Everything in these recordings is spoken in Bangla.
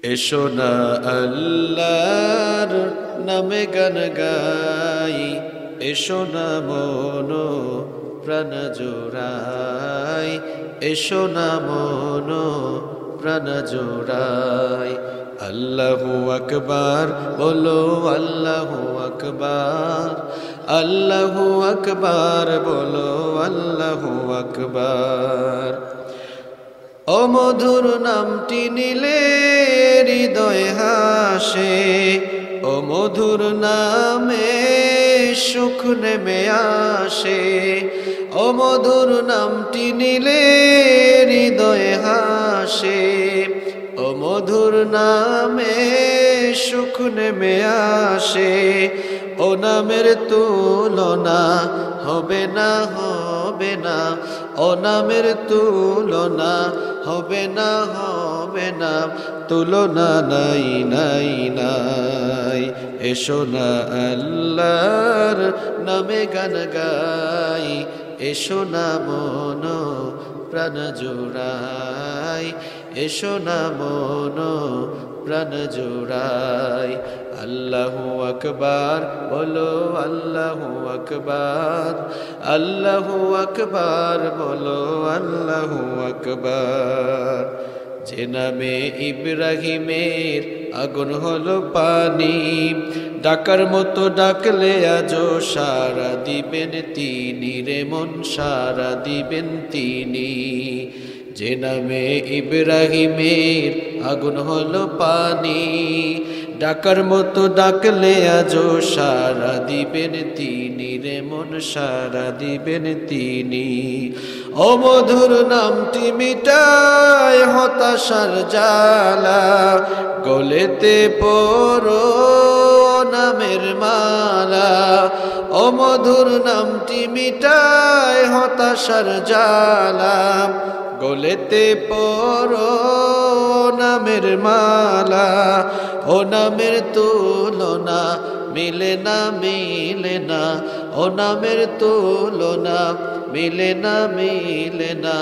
এসো না আল্লাহর নামে গান গাই, এসো না মনো প্রাণ জোড়াই, এসো না মনো প্রাণ জোড়াই। আল্লাহু আকবার বলো, আল্লাহু আকবার, আল্লাহু আকবার বলো, আল্লাহু আকবার। ও মধুর নামটি নিলে হৃদয় হাসে, ও মধুর নামে সুখ নেমে আসে, ও মধুর নামটি নিলে হৃদয় হাসে, ও মধুর নামে সুখ নেমে আসে। ও নামের তুলনা হবে না, হবে না, ও নামের তুলনা হবে না, হবে না, তুলনা নাই নাই নাই। এসো না আল্লাহর নামে গান গাই, এসো না মনো প্রাণ জোড়াই, এসো না মনো প্রাণ জোড়াই। আল্লাহু আকবার বলো, আল্লাহু আকবার, আল্লাহু আকবার বলো, আল্লাহু আকবার। যে নামে ইব্রাহিমের আগুন হলো পানি, ডাকার মতো ডাকলে আজও সারা দিবেন তিনি রে মন, সারা দিবেন তিনি। যে নামে ইব্রাহিমের আগুন হলো পানি, ডাকার মতো ডাকলে আজও সারা দিবেন তিনি রে মন, সারা দিবেন তিনি। ও মধুর নামটি মিটায় হতাশার জ্বালা, গলেতে পরো নামের মালা। ও মধুর নামটি মিটায় হতাশার জ্বালা, গলেতে পরো নামের মালা। ও নামের তুলনা মিলে না, মিলে না, ও নামের তুলনা মিলে না, মিলে না,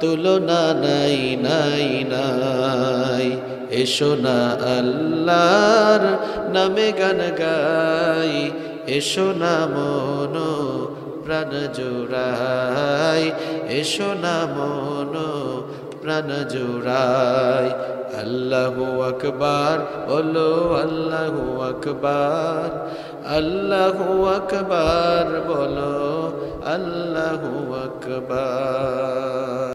তুলনা নাই নাই নাই। এসো না আল্লাহর নামে গান গাই, এসো না মনো প্রাণ জোড়াই, এসো না মনো প্রাণ জোড়াই। আল্লাহু আকবার বলো, আল্লাহু আকবার, আল্লাহু আকবার বলো, আল্লাহু আকবার।